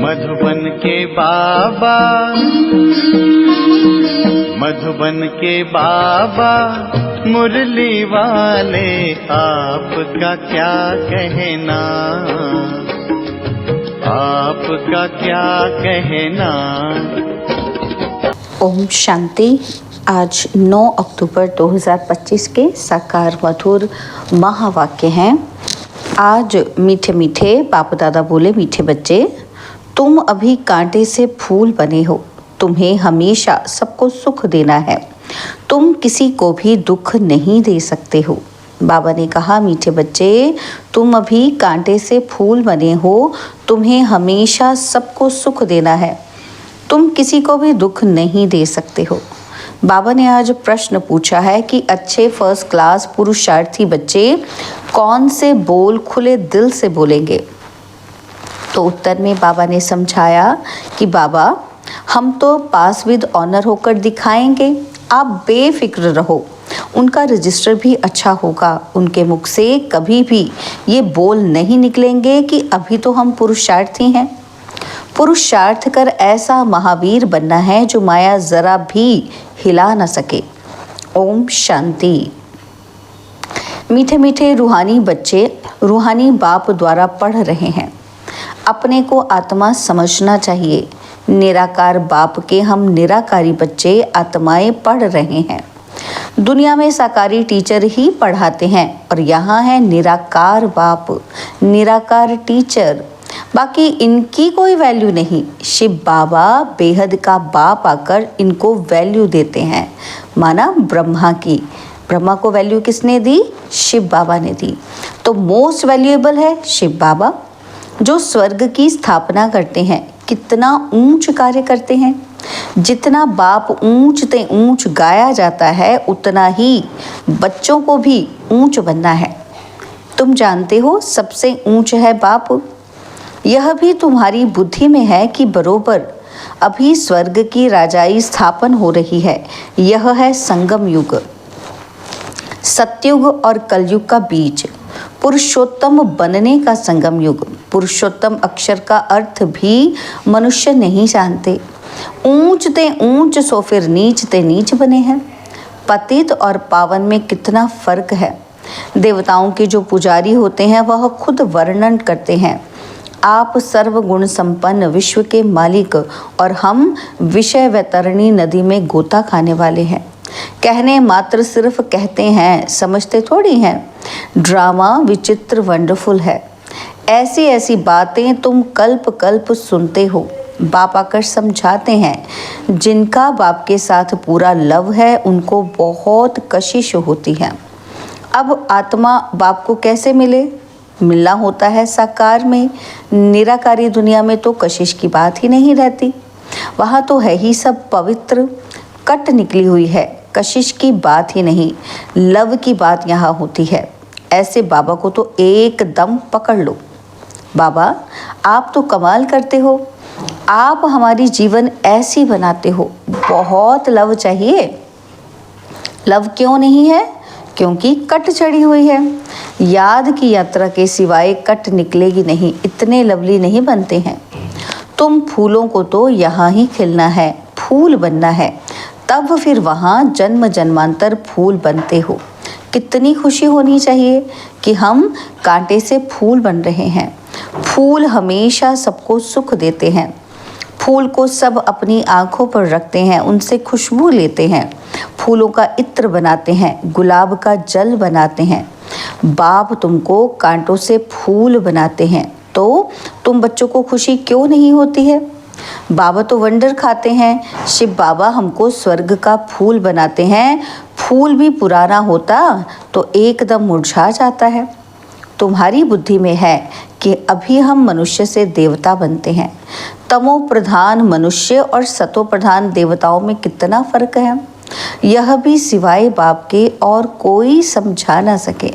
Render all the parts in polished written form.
मधुबन के बाबा, मधुबन के बाबा मुरली वाले, आपका क्या कहना, आपका क्या कहना। ओम शांति। आज 9 अक्टूबर 2025 के साकार मधुर महावाक्य हैं। आज मीठे मीठे बाप दादा बोले, मीठे बच्चे, तुम अभी कांटे से फूल बने हो। तुम्हें हमेशा सबको सुख देना है। तुम किसी को भी दुख नहीं दे सकते हो। बाबा ने कहा, मीठे बच्चे, तुम अभी कांटे से फूल बने हो। तुम्हें हमेशा सबको सुख देना है। तुम किसी को भी दुख नहीं दे सकते हो। बाबा ने आज प्रश्न पूछा है कि अच्छे फर्स्ट क्लास पुरुषार्थी बच्चे कौन से बोल खुले दिल से बोलेंगे। तो उत्तर में बाबा ने समझाया कि बाबा, हम तो पास विद ऑनर होकर दिखाएंगे, आप बेफिक्र रहो। उनका रजिस्टर भी अच्छा होगा। उनके मुख से कभी भी ये बोल नहीं निकलेंगे कि अभी तो हम पुरुषार्थी हैं। पुरुषार्थ कर ऐसा महावीर बनना है जो माया जरा भी हिला न सके। ओम शांति। मीठे मीठे रूहानी बच्चे रूहानी बाप द्वारा पढ़ रहे हैं। अपने को आत्मा समझना चाहिए। निराकार बाप के हम निराकारी बच्चे आत्माएं पढ़ रहे हैं। दुनिया में साकारी टीचर ही पढ़ाते हैं और यहाँ है निराकार बाप, निराकार टीचर। बाकी इनकी कोई वैल्यू नहीं। शिव बाबा बेहद का बाप आकर इनको वैल्यू देते हैं। माना ब्रह्मा की। ब्रह्मा को वैल्यू किसने दी? शिव बाबा ने दी। तो मोस्ट वैल्यूएबल है शिव बाबा, जो स्वर्ग की स्थापना करते हैं। कितना ऊंच कार्य करते हैं। जितना बाप ऊंच ते ऊंच गाया जाता है, उतना ही बच्चों को भी ऊंच बनना है। तुम जानते हो सबसे ऊंच है बाप। यह भी तुम्हारी बुद्धि में है कि बरोबर अभी स्वर्ग की राजाई स्थापन हो रही है। यह है संगम युग, सतयुग और कलयुग का बीज, पुरुषोत्तम बनने का संगम युग। पुरुषोत्तम अक्षर का अर्थ भी मनुष्य नहीं जानते। ऊंच ते ऊंच सो फिर नीच ते नीच बने हैं। पतित और पावन में कितना फर्क है। देवताओं के जो पुजारी होते हैं वह खुद वर्णन करते हैं, आप सर्वगुण संपन्न विश्व के मालिक और हम विषय वैतरणी नदी में गोता खाने वाले हैं। कहने मात्र सिर्फ कहते हैं, समझते थोड़ी हैं। ड्रामा विचित्र वंडरफुल है। ऐसी ऐसी बातें तुम कल्प कल्प सुनते हो। बाप आकर समझाते हैं। जिनका बाप के साथ पूरा लव है उनको बहुत कशिश होती है। अब आत्मा बाप को कैसे मिले? मिलना होता है साकार में। निराकारी दुनिया में तो कशिश की बात ही नहीं रहती। वहाँ तो है ही सब पवित्र, कट निकली हुई है। कशिश की बात ही नहीं, लव की बात यहाँ होती है। ऐसे बाबा को तो एकदम पकड़ लो। बाबा, आप तो कमाल करते हो। आप हमारी जीवन ऐसी बनाते हो। बहुत लव चाहिए। लव क्यों नहीं है? क्योंकि कट चढ़ी हुई है। याद की यात्रा के सिवाय कट निकलेगी नहीं। इतने लवली नहीं बनते हैं। तुम फूलों को तो यहाँ ही खिलना है, फूल बनना है, तब फिर वहाँ जन्म जन्मांतर फूल बनते हो। कितनी खुशी होनी चाहिए कि हम कांटे से फूल बन रहे हैं। फूल हमेशा सबको सुख देते हैं। फूल को सब अपनी आंखों पर रखते हैं, उनसे खुशबू लेते हैं, फूलों का इत्र बनाते हैं, गुलाब का जल बनाते हैं। बाप तुमको कांटों से फूल बनाते हैं, तो तुम बच्चों को खुशी क्यों नहीं होती है? बाबा तो वंडर खाते हैं। शिव बाबा हमको स्वर्ग का फूल बनाते हैं। फूल भी पुराना होता तो एकदम मुरझा जाता है। तुम्हारी बुद्धि में है कि अभी हम मनुष्य से देवता बनते हैं। तमो प्रधान मनुष्य और सतो प्रधान देवताओं में कितना फर्क है, यह भी सिवाय बाप के और कोई समझा ना सके।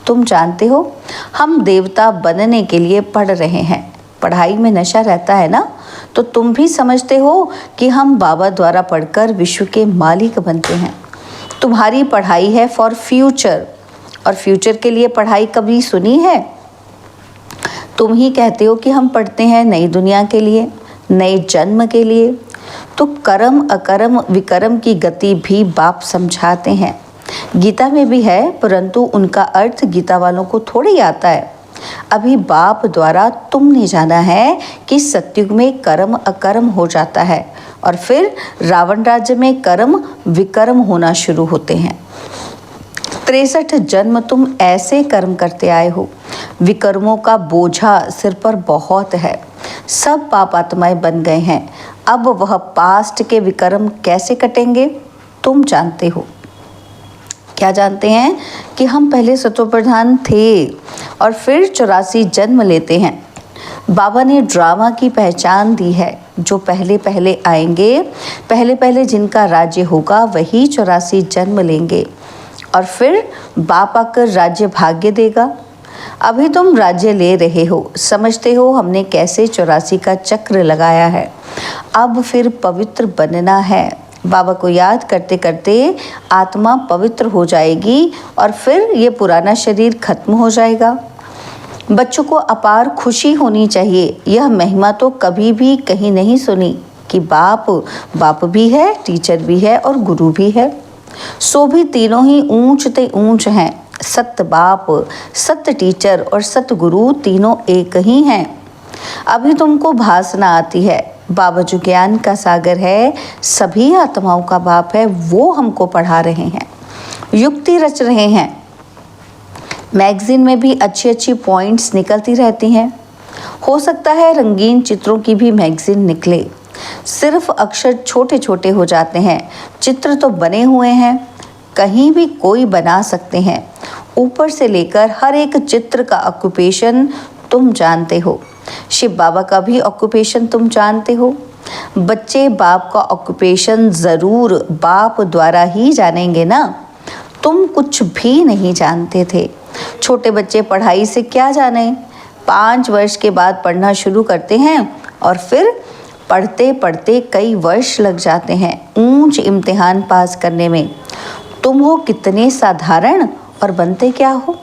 तुम जानते हो, हम देवता बनने के लिए पढ़ रहे हैं। पढ़ाई में नशा रहता है ना, तो तुम भी समझते हो कि हम बाबा द्वारा पढ़कर विश्व के मालिक बनते हैं। तुम्हारी पढ़ाई है फॉर फ्यूचर, और फ्यूचर के लिए पढ़ाई कभी सुनी है? तुम ही कहते हो कि हम पढ़ते हैं नई दुनिया के लिए, नए जन्म के लिए। तो कर्म अकर्म विकर्म की गति भी बाप समझाते हैं। गीता में भी है, परंतु उनका अर्थ गीता वालों को थोड़ी आता है। अभी बाप द्वारा तुमने जाना है कि सतयुग में कर्म अकर्म हो जाता है और फिर रावण राज्य में कर्म विकर्म होना शुरू होते हैं। 63 जन्म तुम ऐसे कर्म करते आए हो, विकर्मों का बोझा सिर पर बहुत है, सब पाप आत्माएं बन गए हैं। अब वह पास्ट के विकर्म कैसे कटेंगे तुम जानते हो। क्या जानते हैं कि हम पहले सतोप्रधान थे और फिर 84 जन्म लेते हैं। बाबा ने ड्रामा की पहचान दी है। जो पहले पहले आएंगे, पहले पहले जिनका राज्य होगा, वही 84 जन्म लेंगे और फिर बाप आकर राज्य भाग्य देगा। अभी तुम राज्य ले रहे हो, समझते हो हमने कैसे 84 का चक्र लगाया है। अब फिर पवित्र बनना है। बाबा को याद करते करते आत्मा पवित्र हो जाएगी और फिर ये पुराना शरीर खत्म हो जाएगा। बच्चों को अपार खुशी होनी चाहिए। यह महिमा तो कभी भी कहीं नहीं सुनी कि बाप भी है, टीचर भी है और गुरु भी है। सो भी तीनों ही ऊंच ते ऊंच हैं। सत्य बाप, सत्य टीचर और सत्य गुरु तीनों एक ही हैं। अभी तुमको भासना आती है। बाबा जो ज्ञान का सागर है, सभी आत्माओं का बाप है, वो हमको पढ़ा रहे हैं, युक्ति रच रहे हैं। मैगजीन में भी अच्छी अच्छी पॉइंट्स निकलती रहती हैं। हो सकता है रंगीन चित्रों की भी मैगजीन निकले। सिर्फ अक्षर छोटे छोटे हो जाते हैं, चित्र तो बने हुए हैं, कहीं भी कोई बना सकते हैं। ऊपर से लेकर हर एक चित्र का ऑक्यूपेशन तुम जानते हो। शिव बाबा का भी ऑक्यूपेशन तुम जानते हो। बच्चे बाप का ऑक्यूपेशन ज़रूर बाप द्वारा ही जानेंगे ना। तुम कुछ भी नहीं जानते थे। छोटे बच्चे पढ़ाई से क्या जाने, 5 वर्ष के बाद पढ़ना शुरू करते हैं और फिर पढ़ते पढ़ते कई वर्ष लग जाते हैं ऊंच इम्तिहान पास करने में। तुम हो कितने साधारण और बनते क्या हो,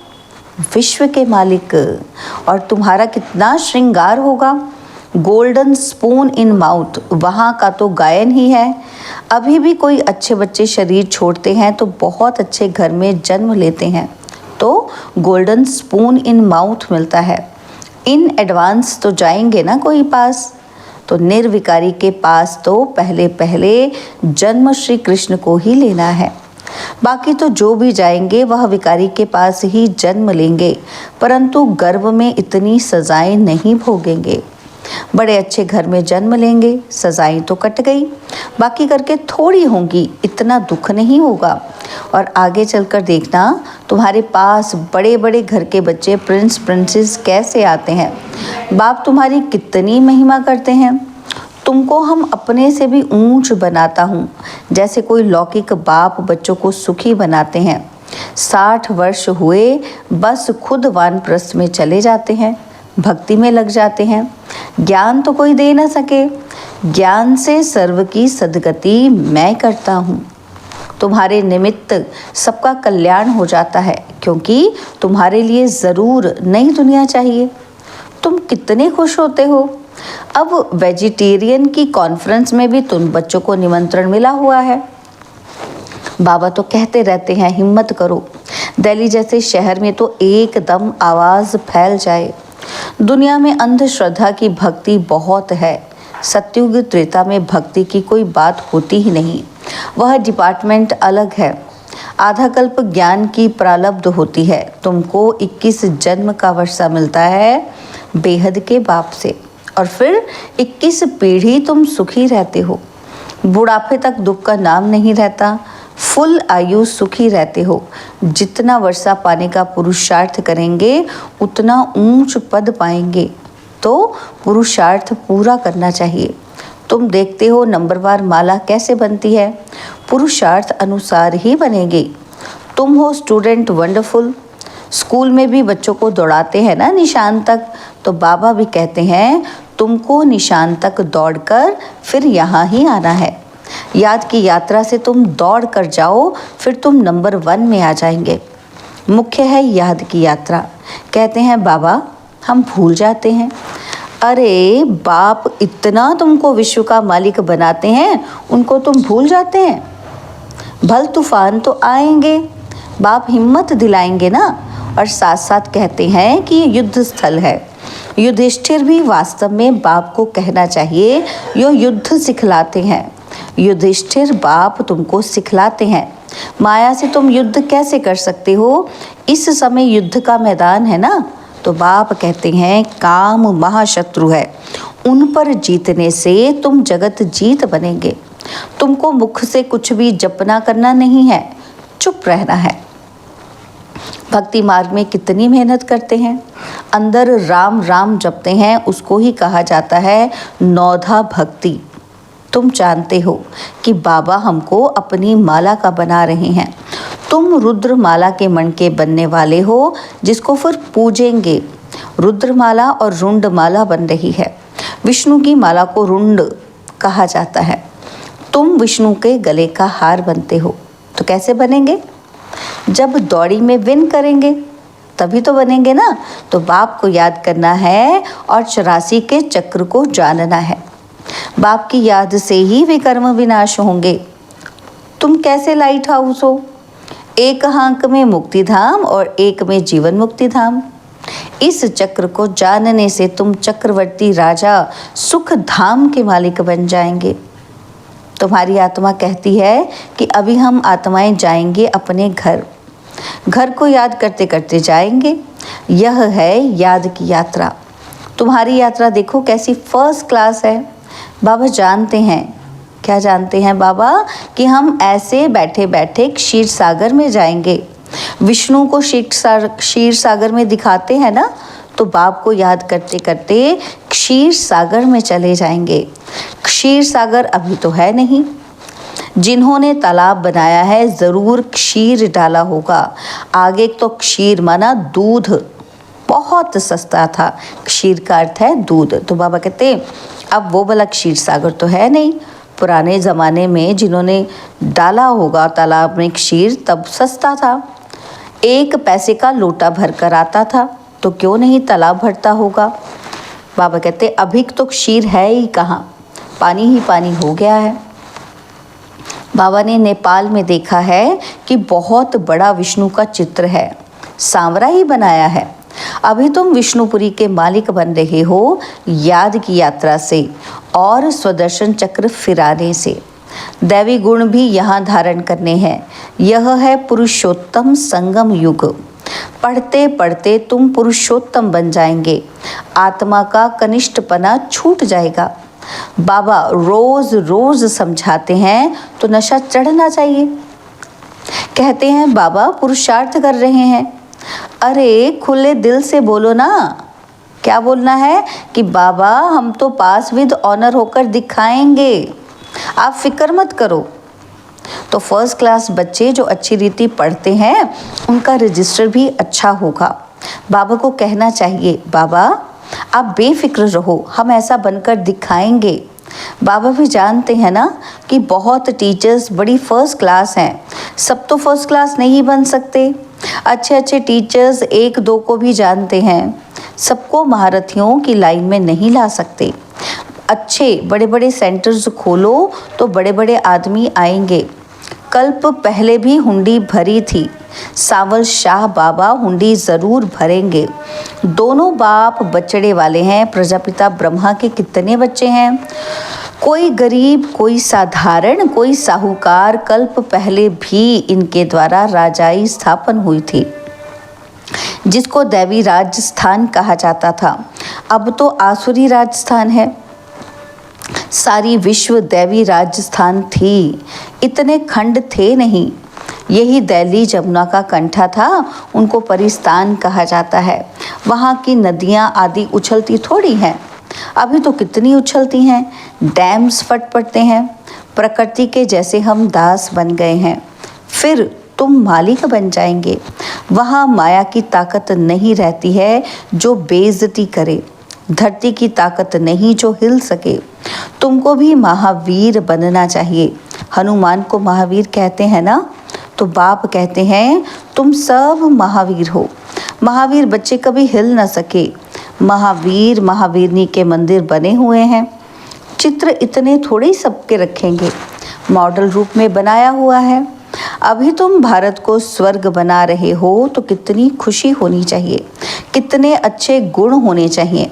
विश्व के मालिक। और तुम्हारा कितना श्रृंगार होगा, गोल्डन स्पून इन माउथ, वहाँ का तो गायन ही है। अभी भी कोई अच्छे बच्चे शरीर छोड़ते हैं तो बहुत अच्छे घर में जन्म लेते हैं, तो गोल्डन स्पून इन माउथ मिलता है। इन एडवांस तो जाएंगे ना कोई पास, तो निर्विकारी के पास तो पहले पहले जन्म श्री कृष्ण को ही लेना है। बाकी तो जो भी जाएंगे वह विकारी के पास ही जन्म लेंगे, परंतु गर्भ में इतनी सजाएं नहीं भोगेंगे। बड़े अच्छे घर में जन्म लेंगे, सजाएं तो कट गई, बाकी करके थोड़ी होंगी, इतना दुख नहीं होगा। और आगे चलकर देखना, तुम्हारे पास बड़े बड़े घर के बच्चे प्रिंस प्रिंसेस कैसे आते हैं। बाप तुम्हारी कितनी महिमा करते हैं। तुमको हम अपने से भी ऊंच बनाता हूँ, जैसे कोई लौकिक बाप बच्चों को सुखी बनाते हैं। 60 वर्ष हुए बस खुद वानप्रस्थ में चले जाते हैं, भक्ति में लग जाते हैं। ज्ञान तो कोई दे ना सके, ज्ञान से सर्व की सद्गति मैं करता हूँ। तुम्हारे निमित्त सबका कल्याण हो जाता है, क्योंकि तुम्हारे लिए ज़रूर नई दुनिया चाहिए। तुम कितने खुश होते हो। अब वेजिटेरियन की कॉन्फ्रेंस में भी तुम बच्चों को निमंत्रण मिला हुआ है। बाबा तो कहते रहते हैं हिम्मत करो। दिल्ली जैसे शहर में तो एकदम आवाज़ फैल जाए। दुनिया में अंधश्रद्धा की भक्ति बहुत है। सतयुग त्रेता में भक्ति की कोई बात होती ही नहीं, वह डिपार्टमेंट अलग है। आधा कल्प ज्ञान की प्रारब्ध होती है। तुमको 21 जन्म का वर्षा मिलता है बेहद के बाप से, और फिर 21 पीढ़ी तुम सुखी रहते हो। बुढ़ापे तक दुख का नाम नहीं रहता, फुल आयु सुखी रहते हो। जितना वर्षा पाने का पुरुषार्थ करेंगे उतना ऊंच पद पाएंगे, तो पुरुषार्थ पूरा करना चाहिए। तुम देखते हो नंबरवार माला कैसे बनती है, पुरुषार्थ अनुसार ही बनेगी। तुम हो स्टूडेंट वंडरफुल। स्कूल में भी बच्चों को दौड़ाते हैं ना निशान तक, तो बाबा भी कहते हैं तुमको निशान तक दौड़कर फिर यहाँ ही आना है। याद की यात्रा से तुम दौड़ कर जाओ, फिर तुम नंबर 1 में आ जाएंगे। मुख्य है याद की यात्रा। कहते हैं बाबा हम भूल जाते हैं। अरे बाप इतना तुमको विश्व का मालिक बनाते हैं, उनको तुम भूल जाते हैं। भल तूफान तो आएंगे, बाप हिम्मत दिलाएंगे ना, और साथ साथ कहते हैं कि ये युद्ध स्थल है। युधिष्ठिर भी वास्तव में बाप को कहना चाहिए, यो युद्ध सिखलाते हैं। युधिष्ठिर बाप तुमको सिखलाते हैं, माया से तुम युद्ध कैसे कर सकते हो, इस समय युद्ध का मैदान है ना। तो बाप कहते हैं काम महाशत्रु है, उन पर जीतने से तुम जगत जीत बनेंगे। तुमको मुख से कुछ भी जपना करना नहीं है, चुप रहना है। भक्ति मार्ग में कितनी मेहनत करते हैं, अंदर राम राम जपते हैं, उसको ही कहा जाता है नौधा भक्ति। तुम जानते हो कि बाबा हमको अपनी माला का बना रहे हैं। तुम रुद्र माला के मन के बनने वाले हो, जिसको फिर पूजेंगे। रुद्र माला और रुंड माला बन रही है। विष्णु की माला को रुंड कहा जाता है। तुम विष्णु के गले का हार बनते हो। तो कैसे बनेंगे? जब दौड़ी में विन करेंगे तभी तो बनेंगे ना। तो बाप को याद करना है और 84 के चक्र को जानना है। बाप की याद से ही वे कर्म विनाश होंगे। तुम कैसे लाइट हाउस हो, एक हांक में मुक्ति धाम और एक में जीवन मुक्ति धाम। इस चक्र को जानने से तुम चक्रवर्ती राजा सुख धाम के मालिक बन जाएंगे। तुम्हारी आत्मा कहती है कि अभी हम आत्माएं जाएंगे अपने घर। घर को याद करते करते जाएंगे। यह है याद की यात्रा। तुम्हारी यात्रा देखो कैसी फर्स्ट क्लास है। बाबा जानते हैं, क्या जानते हैं बाबा, कि हम ऐसे बैठे बैठे क्षीर सागर में जाएंगे। विष्णु को क्षीर सागर में दिखाते हैं ना, तो बाप को याद करते करते क्षीर सागर में चले जाएंगे। क्षीर सागर अभी तो है नहीं। जिन्होंने तालाब बनाया है ज़रूर क्षीर डाला होगा। आगे तो क्षीर माना दूध, बहुत सस्ता था। क्षीर का अर्थ है दूध। तो बाबा कहते अब वो वाला क्षीर सागर तो है नहीं। पुराने ज़माने में जिन्होंने डाला होगा तालाब में क्षीर, तब सस्ता था। 1 पैसे का लोटा भर कर आता था, तो क्यों नहीं तालाब भरता होगा। बाबा कहते अभी तो क्षीर है ही कहाँ, पानी ही पानी हो गया है। बाबा ने नेपाल में देखा है कि बहुत बड़ा विष्णु का चित्र है, सांवरा ही बनाया है। अभी तुम विष्णुपुरी के मालिक बन रहे हो याद की यात्रा से और स्वदर्शन चक्र फिराने से। दैवी गुण भी यहाँ धारण करने हैं। यह है पुरुषोत्तम संगम युग। पढ़ते पढ़ते तुम पुरुषोत्तम बन जाएंगे। आत्मा का कनिष्ठपना छूट जाएगा। बाबा रोज रोज समझाते हैं तो नशा चढ़ना चाहिए। कहते हैं बाबा पुरुषार्थ कर रहे हैं। अरे खुले दिल से बोलो ना, क्या बोलना है कि बाबा हम तो पास विद ऑनर होकर दिखाएंगे, आप फिक्र मत करो। तो फर्स्ट क्लास बच्चे जो अच्छी रीति पढ़ते हैं उनका रजिस्टर भी अच्छा होगा। बाबा को कहना चाहिए बाबा आप बेफिक्र रहो, हम ऐसा बनकर दिखाएंगे। बाबा भी जानते हैं ना कि बहुत टीचर्स बड़ी फर्स्ट क्लास हैं। सब तो फर्स्ट क्लास नहीं बन सकते। अच्छे अच्छे टीचर्स 1-2 को भी जानते हैं। सबको महारथियों की लाइन में नहीं ला सकते। अच्छे बड़े बड़े सेंटर्स खोलो तो बड़े बड़े आदमी आएंगे। कल्प पहले भी हुंडी भरी थी, सावल शाह बाबा हुंडी ज़रूर भरेंगे। दोनों बाप बचड़े वाले हैं। प्रजापिता ब्रह्मा के कितने बच्चे हैं, कोई गरीब, कोई साधारण, कोई साहूकार। कल्प पहले भी इनके द्वारा राजाई स्थापन हुई थी, जिसको दैवी राजस्थान कहा जाता था। अब तो आसुरी राजस्थान है। सारी विश्व दैवी राजस्थान थी, इतने खंड थे नहीं। यही दिल्ली जमुना का कंठा था, उनको परिस्तान कहा जाता है। वहाँ की नदियाँ आदि उछलती थोड़ी हैं, अभी तो कितनी उछलती हैं। डैम्स फट पड़ते हैं। प्रकृति के जैसे हम दास बन गए हैं। फिर तुम मालिक बन जाएंगे। वहाँ माया की ताकत नहीं रहती है जो बेइज्जती करे, धरती की ताकत नहीं जो हिल सके। तुमको भी महावीर बनना चाहिए। हनुमान को महावीर कहते हैं ना, तो बाप कहते हैं तुम सब महावीर हो। महावीर बच्चे कभी हिल न सके। महावीर महावीरनी के मंदिर बने हुए हैं। चित्र इतने थोड़े ही सबके रखेंगे, मॉडल रूप में बनाया हुआ है। अभी तुम भारत को स्वर्ग बना रहे हो तो कितनी खुशी होनी चाहिए, कितने अच्छे गुण होने चाहिए।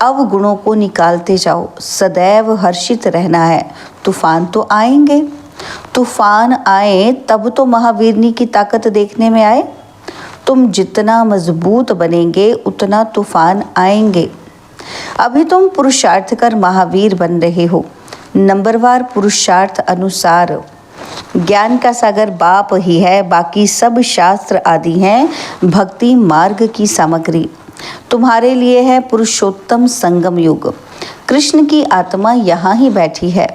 अब गुणों को निकालते जाओ, सदैव हर्षित रहना है। तूफान तो आएंगे, तूफान आए तब तो महावीरनी की ताकत देखने में आए। तुम जितना मजबूत बनेंगे उतना तूफान आएंगे। अभी तुम पुरुषार्थ कर महावीर बन रहे हो, नंबरवार पुरुषार्थ अनुसार। ज्ञान का सागर बाप ही है, बाकी सब शास्त्र आदि हैं भक्ति मार्ग की सामग्री। तुम्हारे लिए है पुरुषोत्तम संगम युग। कृष्ण की आत्मा यहाँ ही बैठी है,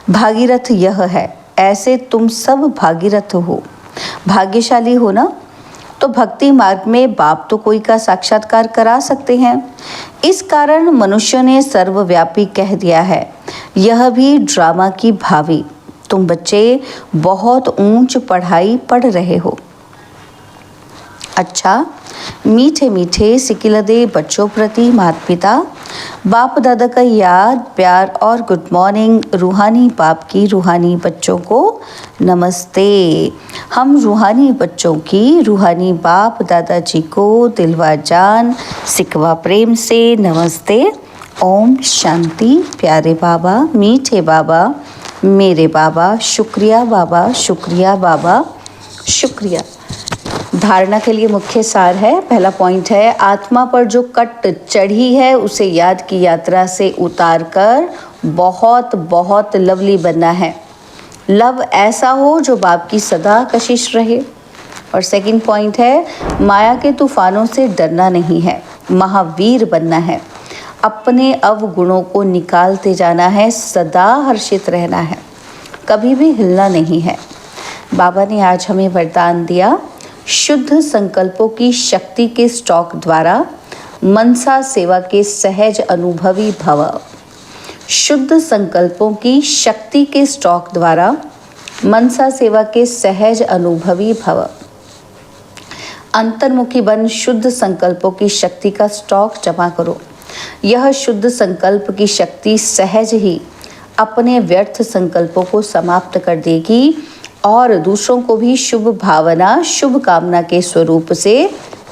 भागीरथ यह है। ऐसे तुम सब भागीरथ हो, भाग्यशाली हो ना। तो भक्ति मार्ग में बाप तो कोई का साक्षात्कार करा सकते हैं। इस कारण मनुष्य ने सर्वव्यापी कह दिया है, यह भी ड्रामा की भावी। तुम बच्चे बहुत ऊंच पढ़ाई पढ़ रहे हो। अच्छा, मीठे मीठे सिकिलदे बच्चों प्रति माता पिता बाप दादा का याद प्यार और गुड मॉर्निंग। रूहानी बाप की रूहानी बच्चों को नमस्ते। हम रूहानी बच्चों की रूहानी बाप दादाजी को दिलवा जान सिकवा प्रेम से नमस्ते। ओम शांति। प्यारे बाबा, मीठे बाबा, मेरे बाबा, शुक्रिया बाबा, शुक्रिया बाबा, शुक्रिया। धारणा के लिए मुख्य सार है। पहला पॉइंट है, आत्मा पर जो कट चढ़ी है उसे याद की यात्रा से उतार कर बहुत बहुत लवली बनना है। लव ऐसा हो जो बाप की सदा कशिश रहे। और सेकंड पॉइंट है, माया के तूफानों से डरना नहीं है, महावीर बनना है। अपने अवगुणों को निकालते जाना है, सदा हर्षित रहना है, कभी भी हिलना नहीं है। बाबा ने आज हमें वरदान दिया, शुद्ध संकल्पों की शक्ति के स्टॉक द्वारा मनसा सेवा के सहज अनुभवी भव। शुद्ध संकल्पों की शक्ति के स्टॉक द्वारा मनसा सेवा के सहज अनुभवी भव। अंतर्मुखी बन शुद्ध संकल्पों की शक्ति का स्टॉक जमा करो। यह शुद्ध संकल्प की शक्ति सहज ही अपने व्यर्थ संकल्पों को समाप्त कर देगी और दूसरों को भी शुभ भावना शुभ कामना के स्वरूप से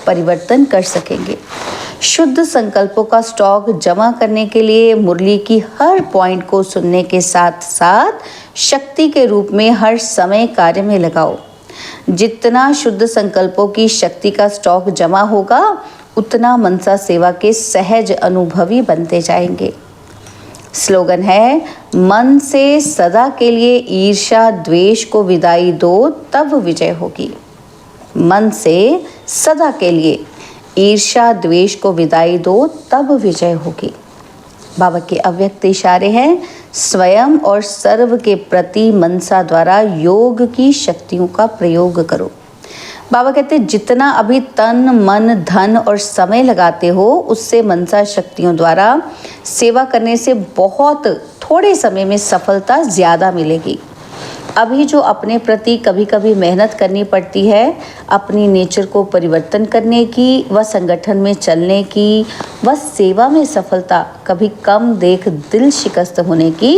परिवर्तन कर सकेंगे। शुद्ध संकल्पों का स्टॉक जमा करने के लिए मुरली की हर पॉइंट को सुनने के साथ साथ शक्ति के रूप में हर समय कार्य में लगाओ। जितना शुद्ध संकल्पों की शक्ति का स्टॉक जमा होगा उतना मनसा सेवा के सहज अनुभवी बनते जाएंगे। स्लोगन है, मन से सदा के लिए ईर्ष्या द्वेष को विदाई दो तब विजय होगी। मन से सदा के लिए ईर्ष्या द्वेष को विदाई दो तब विजय होगी। बाबा के अव्यक्त इशारे हैं, स्वयं और सर्व के प्रति मनसा द्वारा योग की शक्तियों का प्रयोग करो। बाबा कहते हैं, जितना अभी तन मन धन और समय लगाते हो उससे मनसा शक्तियों द्वारा सेवा करने से बहुत थोड़े समय में सफलता ज़्यादा मिलेगी। अभी जो अपने प्रति कभी कभी मेहनत करनी पड़ती है, अपनी नेचर को परिवर्तन करने की व संगठन में चलने की व सेवा में सफलता कभी कम देख दिल शिकस्त होने की,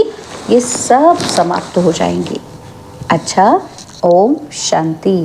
ये सब समाप्त हो जाएंगी। अच्छा, ओम शांति।